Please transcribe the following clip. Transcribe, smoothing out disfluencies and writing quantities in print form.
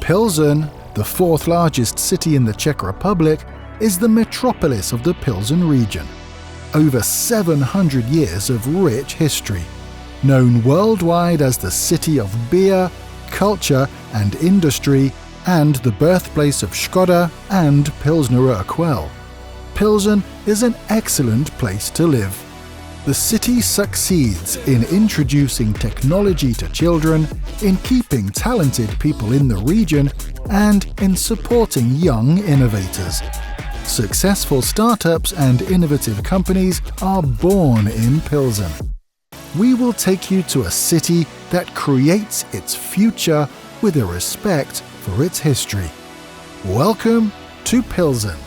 Pilsen, the fourth largest city in the Czech Republic, is the metropolis of the Pilsen region. Over 700 years of rich history. Known worldwide as the city of beer, culture and industry, and the birthplace of Škoda and Pilsner Urquell. Pilsen is an excellent place to live. The city succeeds in introducing technology to children, in keeping talented people in the region, and in supporting young innovators. Successful startups and innovative companies are born in Pilsen. We will take you to a city that creates its future with a respect for its history. Welcome to Pilsen.